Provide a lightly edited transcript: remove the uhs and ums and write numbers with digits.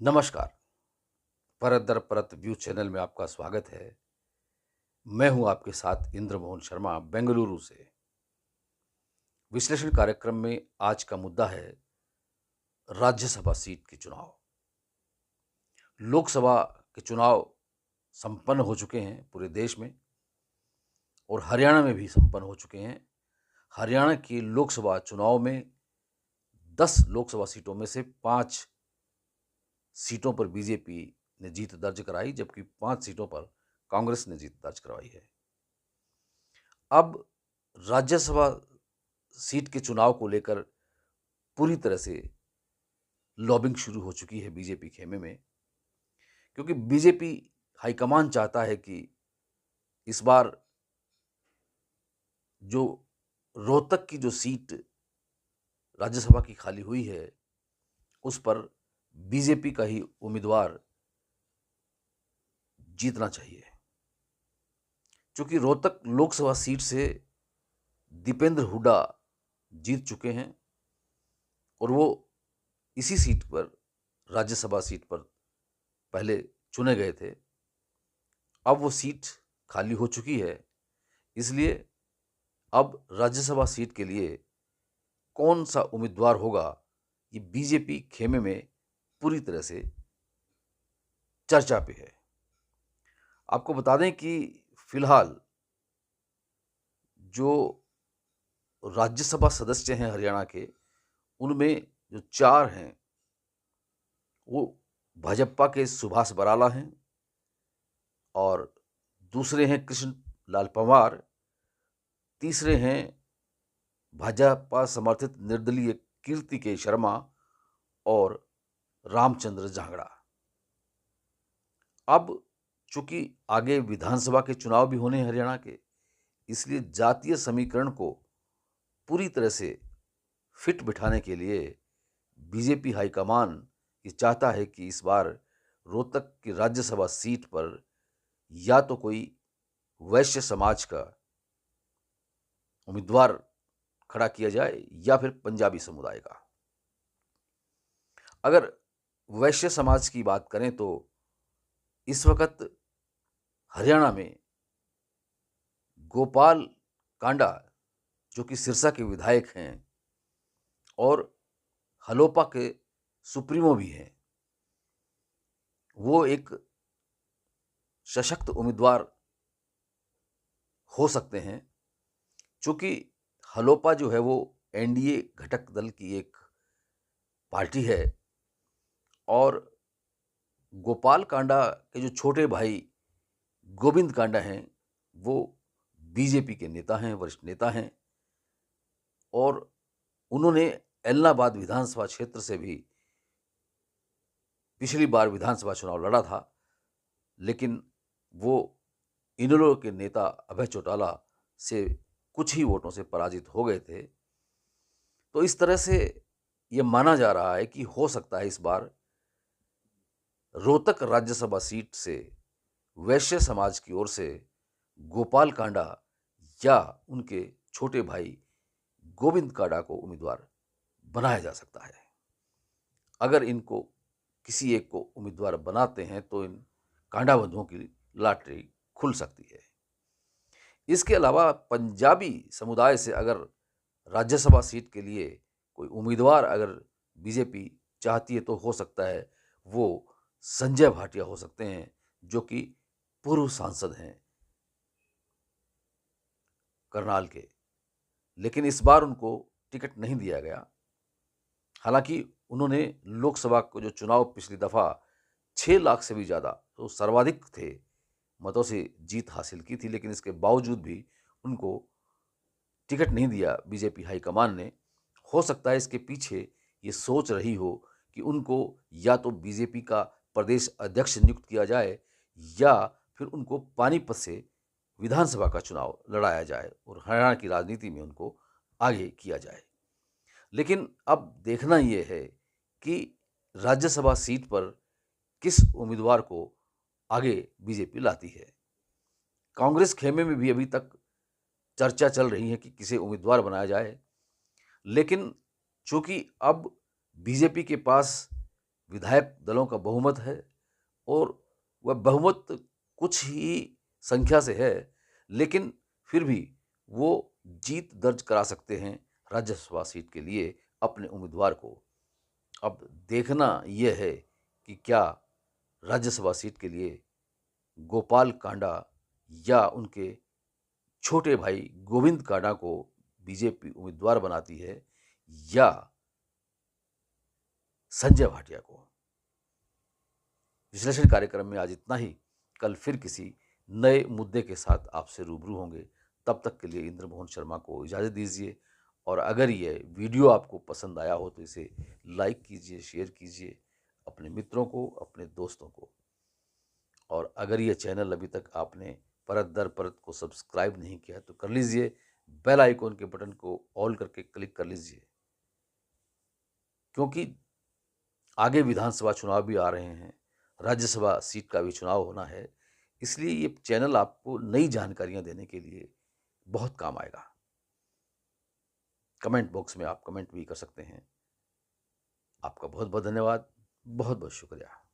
नमस्कार। परत दर परत व्यू चैनल में आपका स्वागत है। मैं हूं आपके साथ इंद्र मोहन शर्मा बेंगलुरु से। विश्लेषण कार्यक्रम में आज का मुद्दा है राज्यसभा सीट के चुनाव। लोकसभा के चुनाव संपन्न हो चुके हैं पूरे देश में और हरियाणा में भी संपन्न हो चुके हैं। हरियाणा के लोकसभा चुनाव में 10 लोकसभा सीटों में से 5 सीटों पर बीजेपी ने जीत दर्ज कराई, जबकि 5 सीटों पर कांग्रेस ने जीत दर्ज करवाई है। अब राज्यसभा सीट के चुनाव को लेकर पूरी तरह से लॉबिंग शुरू हो चुकी है बीजेपी खेमे में, क्योंकि बीजेपी हाईकमान चाहता है कि इस बार जो रोहतक की जो सीट राज्यसभा की खाली हुई है, उस पर बीजेपी का ही उम्मीदवार जीतना चाहिए। क्योंकि रोहतक लोकसभा सीट से दीपेंद्र हुड्डा जीत चुके हैं और वो इसी सीट पर, राज्यसभा सीट पर पहले चुने गए थे। अब वो सीट खाली हो चुकी है, इसलिए अब राज्यसभा सीट के लिए कौन सा उम्मीदवार होगा, ये बीजेपी खेमे में पूरी तरह से चर्चा पे है। आपको बता दें कि फिलहाल जो राज्यसभा सदस्य हैं हरियाणा के, उनमें जो 4 हैं वो भाजपा के सुभाष बराला हैं और दूसरे हैं कृष्ण लाल पंवार, तीसरे हैं भाजपा समर्थित निर्दलीय कीर्ति के शर्मा और रामचंद्र झांगड़ा। अब चूंकि आगे विधानसभा के चुनाव भी होने हैं हरियाणा के, इसलिए जातीय समीकरण को पूरी तरह से फिट बिठाने के लिए बीजेपी हाईकमान ये चाहता है कि इस बार रोहतक की राज्यसभा सीट पर या तो कोई वैश्य समाज का उम्मीदवार खड़ा किया जाए या फिर पंजाबी समुदाय का। अगर वैश्य समाज की बात करें तो इस वक्त हरियाणा में गोपाल कांडा, जो कि सिरसा के विधायक हैं और हलोपा के सुप्रीमो भी हैं, वो एक सशक्त उम्मीदवार हो सकते हैं। चूंकि हलोपा जो है वो एनडीए घटक दल की एक पार्टी है और गोपाल कांडा के जो छोटे भाई गोविंद कांडा हैं, वो बीजेपी के नेता हैं, वरिष्ठ नेता हैं और उन्होंने एलनाबाद विधानसभा क्षेत्र से भी पिछली बार विधानसभा चुनाव लड़ा था, लेकिन वो इनेलो के नेता अभय चौटाला से कुछ ही वोटों से पराजित हो गए थे। तो इस तरह से ये माना जा रहा है कि हो सकता है इस बार रोहतक राज्यसभा सीट से वैश्य समाज की ओर से गोपाल कांडा या उनके छोटे भाई गोविंद कांडा को उम्मीदवार बनाया जा सकता है। अगर इनको किसी एक को उम्मीदवार बनाते हैं तो इन कांडा बंधुओं की लॉटरी खुल सकती है। इसके अलावा पंजाबी समुदाय से अगर राज्यसभा सीट के लिए कोई उम्मीदवार अगर बीजेपी चाहती है तो हो सकता है वो संजय भाटिया हो सकते हैं, जो कि पूर्व सांसद हैं करनाल के, लेकिन इस बार उनको टिकट नहीं दिया गया। हालांकि उन्होंने लोकसभा को जो चुनाव पिछली दफा 6 लाख से भी ज़्यादा, तो सर्वाधिक थे, मतों से जीत हासिल की थी, लेकिन इसके बावजूद भी उनको टिकट नहीं दिया बीजेपी हाईकमान ने। हो सकता है इसके पीछे ये सोच रही हो कि उनको या तो बीजेपी का प्रदेश अध्यक्ष नियुक्त किया जाए या फिर उनको पानीपत से विधानसभा का चुनाव लड़ाया जाए और हरियाणा की राजनीति में उनको आगे किया जाए। लेकिन अब देखना ये है कि राज्यसभा सीट पर किस उम्मीदवार को आगे बीजेपी लाती है। कांग्रेस खेमे में भी अभी तक चर्चा चल रही है कि किसे उम्मीदवार बनाया जाए, लेकिन चूंकि अब बीजेपी के पास विधायक दलों का बहुमत है और वह बहुमत कुछ ही संख्या से है, लेकिन फिर भी वो जीत दर्ज करा सकते हैं राज्यसभा सीट के लिए अपने उम्मीदवार को। अब देखना यह है कि क्या राज्यसभा सीट के लिए गोपाल कांडा या उनके छोटे भाई गोविंद कांडा को बीजेपी उम्मीदवार बनाती है या संजय भाटिया को। विश्लेषण कार्यक्रम में आज इतना ही। कल फिर किसी नए मुद्दे के साथ आपसे रूबरू होंगे। तब तक के लिए इंद्रमोहन शर्मा को इजाज़त दीजिए और अगर ये वीडियो आपको पसंद आया हो तो इसे लाइक कीजिए, शेयर कीजिए अपने मित्रों को, अपने दोस्तों को। और अगर ये चैनल अभी तक आपने परत दर परत को सब्सक्राइब नहीं किया तो कर लीजिए, बेल आइकॉन के बटन को ऑल करके क्लिक कर लीजिए, क्योंकि आगे विधानसभा चुनाव भी आ रहे हैं, राज्यसभा सीट का भी चुनाव होना है, इसलिए ये चैनल आपको नई जानकारियां देने के लिए बहुत काम आएगा। कमेंट बॉक्स में आप कमेंट भी कर सकते हैं। आपका बहुत बहुत धन्यवाद, बहुत बहुत शुक्रिया।